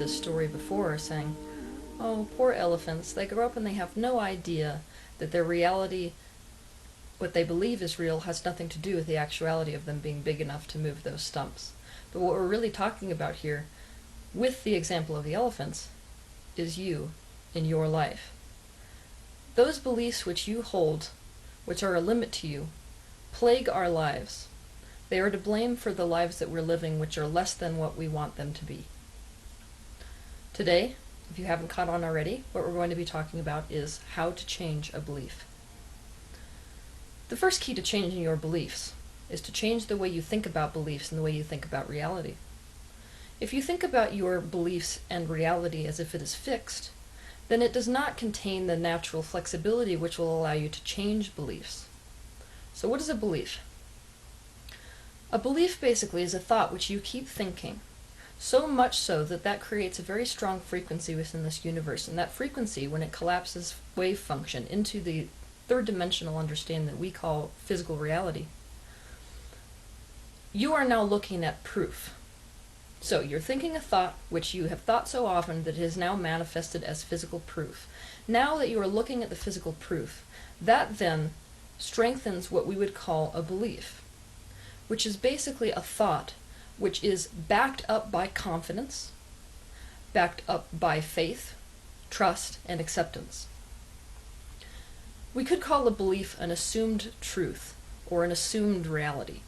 this story before, saying, oh, poor elephants, they grow up and they have no idea that their reality, what they believe is real, has nothing to do with the actuality of them being big enough to move those stumps. But what we're really talking about here, with the example of the elephants, is you in your life. Those beliefs which you hold, which are a limit to you, plague our lives. They are to blame for the lives that we're living, which are less than what we want them to be. Today, if you haven't caught on already, what we're going to be talking about is how to change a belief. The first key to changing your beliefs is to change the way you think about beliefs and the way you think about reality. If you think about your beliefs and reality as if it is fixed, then it does not contain the natural flexibility which will allow you to change beliefs. So what is a belief? A belief basically is a thought which you keep thinking, so much so that that creates a very strong frequency within this universe, and that frequency, when it collapses wave function into the third-dimensional understanding that we call physical reality, you are now looking at proof. So you're thinking a thought which you have thought so often that it is now manifested as physical proof. Now that you are looking at the physical proof, that then strengthens what we would call a belief, which is basically a thought which is backed up by confidence, backed up by faith, trust, and acceptance. We could call a belief an assumed truth or an assumed reality.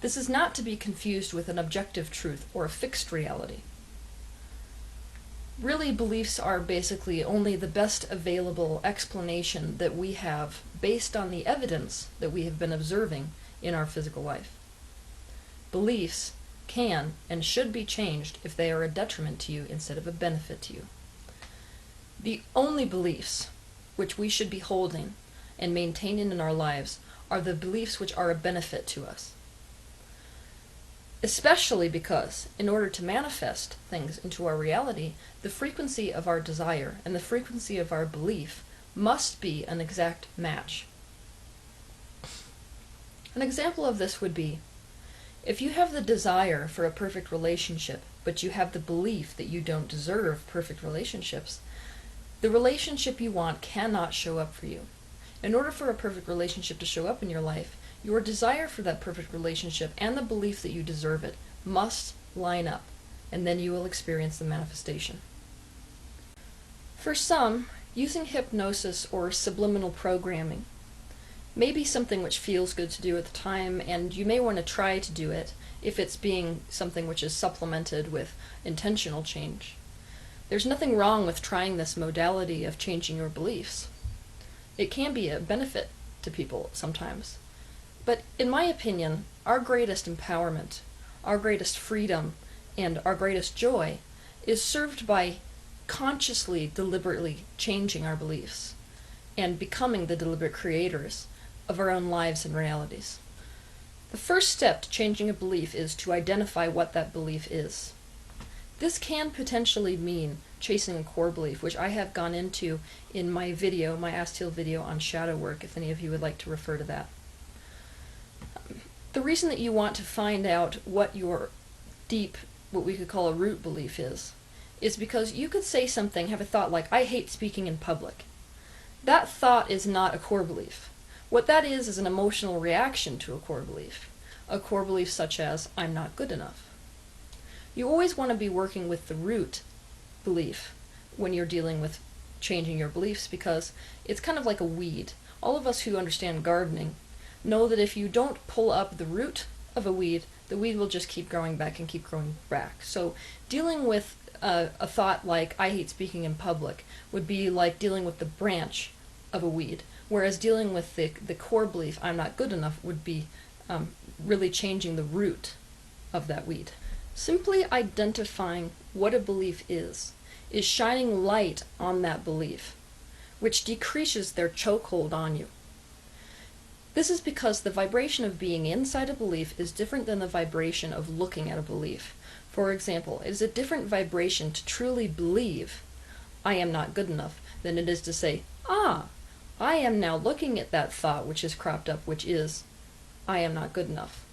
This is not to be confused with an objective truth or a fixed reality. Really, beliefs are basically only the best available explanation that we have based on the evidence that we have been observing in our physical life. Beliefs can and should be changed if they are a detriment to you instead of a benefit to you. The only beliefs which we should be holding and maintaining in our lives are the beliefs which are a benefit to us. Especially because, in order to manifest things into our reality, the frequency of our desire and the frequency of our belief must be an exact match. An example of this would be, if you have the desire for a perfect relationship, but you have the belief that you don't deserve perfect relationships, the relationship you want cannot show up for you. In order for a perfect relationship to show up in your life, your desire for that perfect relationship and the belief that you deserve it must line up, and then you will experience the manifestation. For some, using hypnosis or subliminal programming may be something which feels good to do at the time, and you may want to try to do it if it's being something which is supplemented with intentional change. There's nothing wrong with trying this modality of changing your beliefs. It can be a benefit to people sometimes. But in my opinion, our greatest empowerment, our greatest freedom, and our greatest joy is served by consciously, deliberately changing our beliefs and becoming the deliberate creators of our own lives and realities. The first step to changing a belief is to identify what that belief is. This can potentially mean chasing a core belief, which I have gone into in my video, my Ask Teal video on shadow work, if any of you would like to refer to that. The reason that you want to find out what your deep, what we could call a root belief is because you could say something, have a thought like, I hate speaking in public. That thought is not a core belief. What that is an emotional reaction to a core belief. A core belief such as, I'm not good enough. You always want to be working with the root belief when you're dealing with changing your beliefs, because it's kind of like a weed. All of us who understand gardening know that if you don't pull up the root of a weed, the weed will just keep growing back and keep growing back. So dealing with a thought like, I hate speaking in public, would be like dealing with the branch of a weed, whereas dealing with the core belief, I'm not good enough, would be really changing the root of that weed. Simply identifying what a belief is shining light on that belief, which decreases their chokehold on you. This is because the vibration of being inside a belief is different than the vibration of looking at a belief. For example, it is a different vibration to truly believe, I am not good enough, than it is to say, I am now looking at that thought which is cropped up, which is, I am not good enough.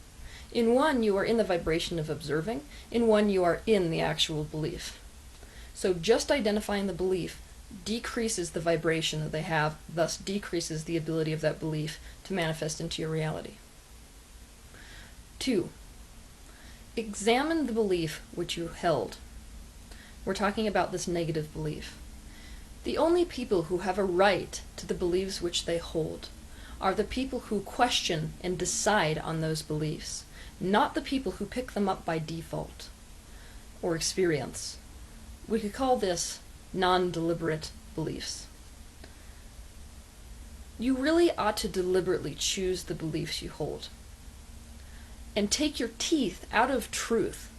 In one, you are in the vibration of observing. In one, you are in the actual belief. So just identifying the belief decreases the vibration that they have, thus decreases the ability of that belief to manifest into your reality. 2. Examine the belief which you held. We're talking about this negative belief. The only people who have a right to the beliefs which they hold are the people who question and decide on those beliefs, not the people who pick them up by default or experience. We could call this non-deliberate beliefs. You really ought to deliberately choose the beliefs you hold. And take your teeth out of truth.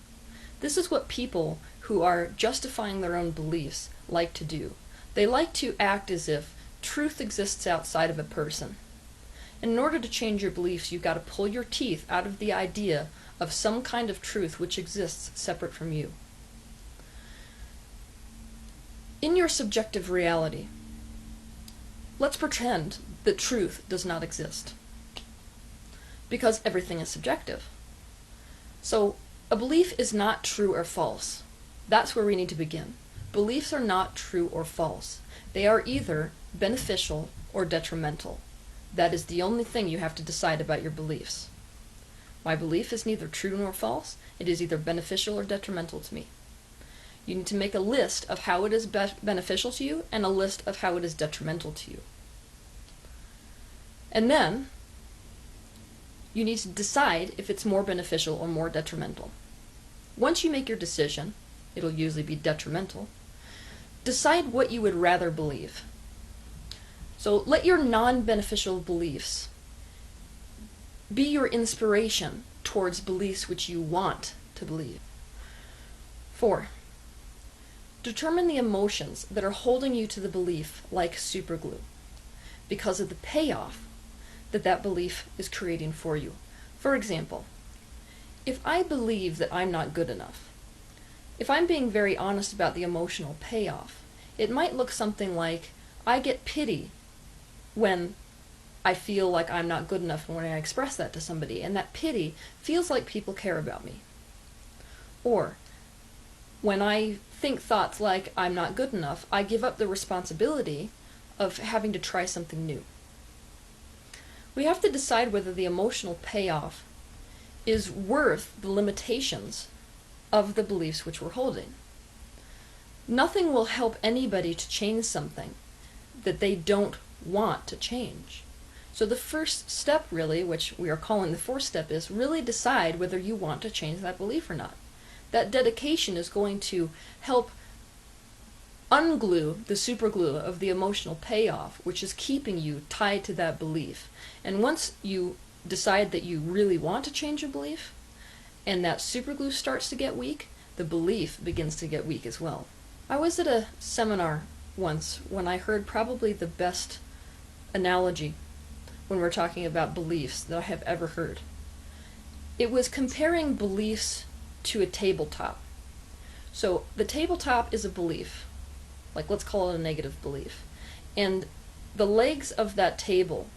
This is what people who are justifying their own beliefs like to do. They like to act as if truth exists outside of a person. And in order to change your beliefs, you've got to pull your teeth out of the idea of some kind of truth which exists separate from you. In your subjective reality, let's pretend that truth does not exist, because everything is subjective. So a belief is not true or false. That's where we need to begin. Beliefs are not true or false. They are either beneficial or detrimental. That is the only thing you have to decide about your beliefs. My belief is neither true nor false. It is either beneficial or detrimental to me. You need to make a list of how it is beneficial to you and a list of how it is detrimental to you. And then you need to decide if it's more beneficial or more detrimental. Once you make your decision, it'll usually be detrimental, decide what you would rather believe. So let your non-beneficial beliefs be your inspiration towards beliefs which you want to believe. 4. Determine the emotions that are holding you to the belief like superglue, because of the payoff that that belief is creating for you. For example, if I believe that I'm not good enough, if I'm being very honest about the emotional payoff, it might look something like, I get pity when I feel like I'm not good enough and when I express that to somebody, and that pity feels like people care about me. Or, when I think thoughts like I'm not good enough, I give up the responsibility of having to try something new. We have to decide whether the emotional payoff is worth the limitations of the beliefs which we're holding. Nothing will help anybody to change something that they don't want to change. So the first step really, which we are calling the 4th step, is really decide whether you want to change that belief or not. That dedication is going to help unglue the superglue of the emotional payoff, which is keeping you tied to that belief. And once you decide that you really want to change a belief, and that superglue starts to get weak, the belief begins to get weak as well. I was at a seminar once when I heard probably the best analogy when we're talking about beliefs that I have ever heard. It was comparing beliefs to a tabletop. So the tabletop is a belief, like let's call it a negative belief, and the legs of that table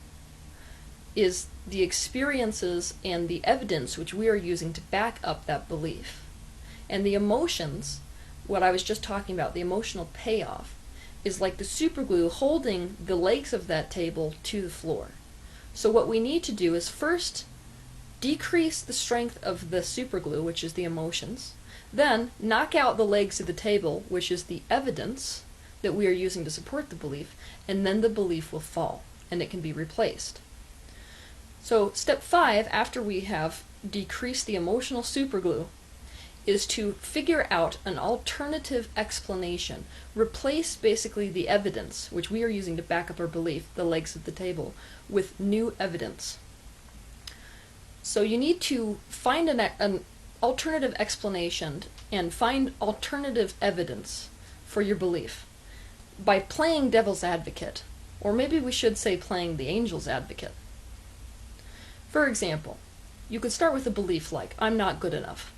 is the experiences and the evidence which we are using to back up that belief. And the emotions, what I was just talking about, the emotional payoff, is like the superglue holding the legs of that table to the floor. So what we need to do is first decrease the strength of the superglue, which is the emotions, then knock out the legs of the table, which is the evidence that we are using to support the belief, and then the belief will fall, and it can be replaced. So step 5, after we have decreased the emotional superglue, is to figure out an alternative explanation. Replace basically the evidence, which we are using to back up our belief, the legs of the table, with new evidence. So you need to find an alternative explanation and find alternative evidence for your belief by playing devil's advocate, or maybe we should say playing the angel's advocate. For example, you could start with a belief like, I'm not good enough.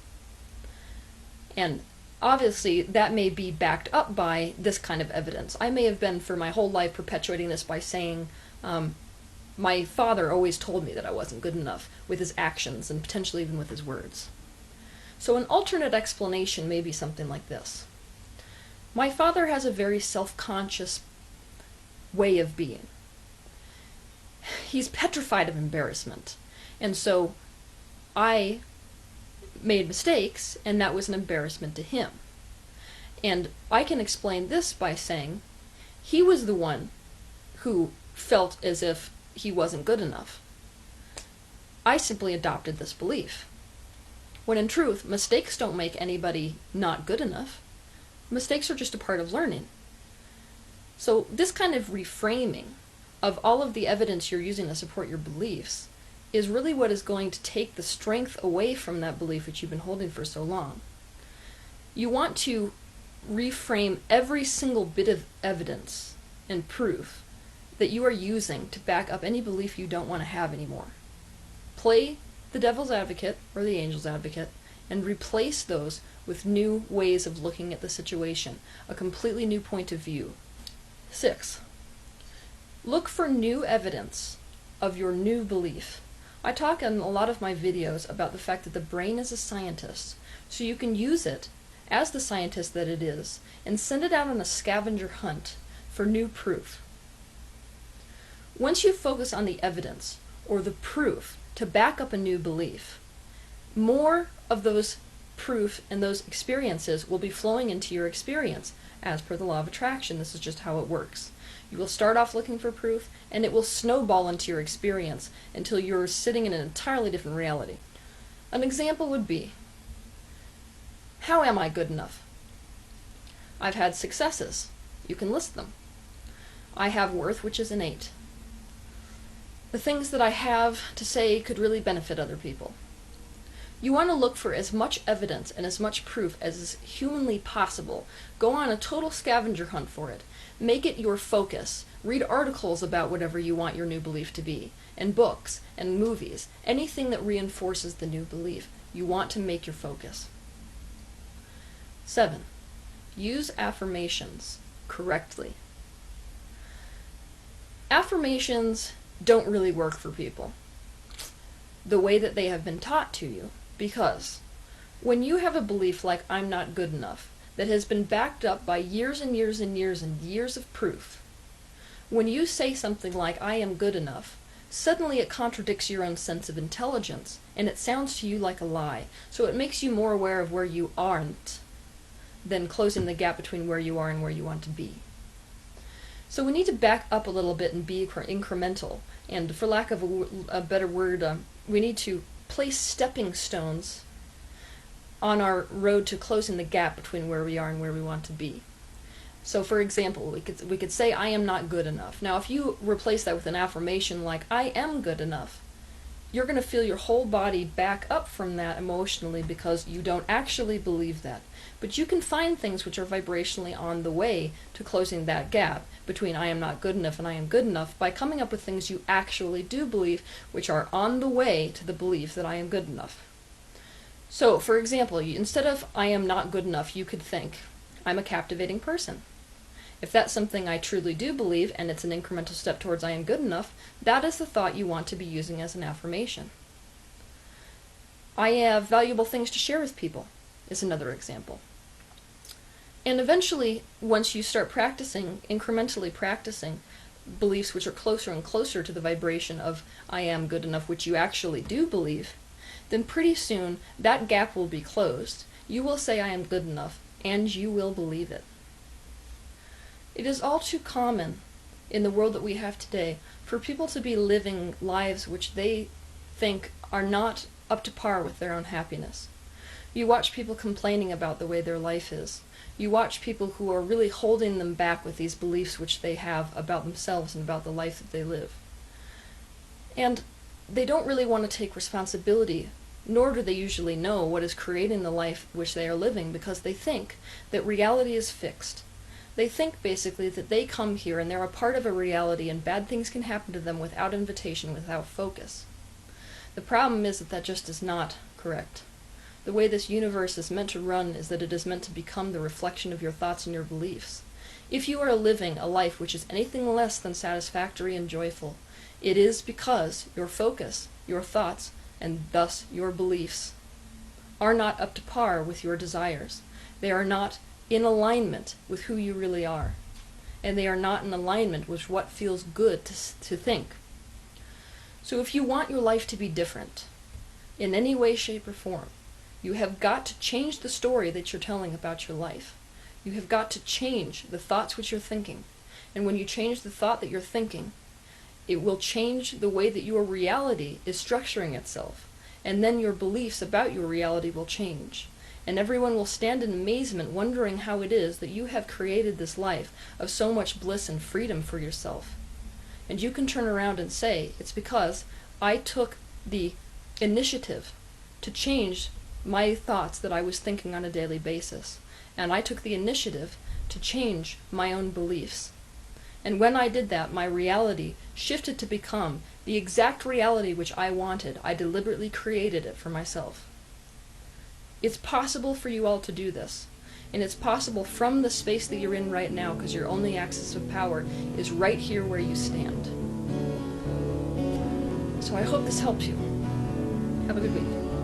And obviously that may be backed up by this kind of evidence. I may have been for my whole life perpetuating this by saying, My father always told me that I wasn't good enough with his actions and potentially even with his words. So an alternate explanation may be something like this. My father has a very self-conscious way of being. He's petrified of embarrassment. And so I made mistakes, and that was an embarrassment to him. And I can explain this by saying he was the one who felt as if he wasn't good enough. I simply adopted this belief. When in truth, mistakes don't make anybody not good enough. Mistakes are just a part of learning. So this kind of reframing of all of the evidence you're using to support your beliefs is really what is going to take the strength away from that belief which you've been holding for so long. You want to reframe every single bit of evidence and proof that you are using to back up any belief you don't want to have anymore. Play the devil's advocate or the angel's advocate and replace those with new ways of looking at the situation, a completely new point of view. 6. Look for new evidence of your new belief. I talk in a lot of my videos about the fact that the brain is a scientist, so you can use it as the scientist that it is and send it out on a scavenger hunt for new proof. Once you focus on the evidence or the proof to back up a new belief, more of those proof and those experiences will be flowing into your experience as per the law of attraction. This is just how it works. You will start off looking for proof, and it will snowball into your experience until you're sitting in an entirely different reality. An example would be, how am I good enough? I've had successes. You can list them. I have worth, which is innate. The things that I have to say could really benefit other people. You want to look for as much evidence and as much proof as is humanly possible. Go on a total scavenger hunt for it. Make it your focus. Read articles about whatever you want your new belief to be, and books, and movies, anything that reinforces the new belief. You want to make your focus. 7. Use affirmations correctly. Affirmations don't really work for people the way that they have been taught to you, because when you have a belief like I'm not good enough that has been backed up by years and years and years and years of proof, when you say something like I am good enough, suddenly it contradicts your own sense of intelligence, and it sounds to you like a lie, so it makes you more aware of where you aren't than closing the gap between where you are and where you want to be. So we need to back up a little bit and be incremental, and for lack of a better word, we need to place stepping stones on our road to closing the gap between where we are and where we want to be. So for example, we could say I am not good enough. Now if you replace that with an affirmation like I am good enough, you're going to feel your whole body back up from that emotionally because you don't actually believe that. But you can find things which are vibrationally on the way to closing that gap between I am not good enough and I am good enough by coming up with things you actually do believe which are on the way to the belief that I am good enough. So, for example, instead of I am not good enough, you could think I'm a captivating person. If that's something I truly do believe, and it's an incremental step towards I am good enough, that is the thought you want to be using as an affirmation. I have valuable things to share with people, is another example. And eventually, once you start practicing, incrementally practicing, beliefs which are closer and closer to the vibration of I am good enough, which you actually do believe, then pretty soon that gap will be closed. You will say I am good enough, and you will believe it. It is all too common in the world that we have today for people to be living lives which they think are not up to par with their own happiness. You watch people complaining about the way their life is. You watch people who are really holding them back with these beliefs which they have about themselves and about the life that they live. And they don't really want to take responsibility, nor do they usually know what is creating the life which they are living, because they think that reality is fixed. They think basically that they come here and they're a part of a reality and bad things can happen to them without invitation, without focus. The problem is that that just is not correct. The way this universe is meant to run is that it is meant to become the reflection of your thoughts and your beliefs. If you are living a life which is anything less than satisfactory and joyful, It is because your focus, your thoughts, and thus your beliefs are not up to par with your desires. They are not in alignment with who you really are. And they are not in alignment with what feels good to think. So if you want your life to be different, in any way, shape, or form, you have got to change the story that you're telling about your life. You have got to change the thoughts which you're thinking. And when you change the thought that you're thinking, it will change the way that your reality is structuring itself. And then your beliefs about your reality will change. And everyone will stand in amazement wondering how it is that you have created this life of so much bliss and freedom for yourself. And you can turn around and say, it's because I took the initiative to change my thoughts that I was thinking on a daily basis. And I took the initiative to change my own beliefs. And when I did that, my reality shifted to become the exact reality which I wanted. I deliberately created it for myself. It's possible for you all to do this. And it's possible from the space that you're in right now, because your only access of power is right here where you stand. So I hope this helps you. Have a good week.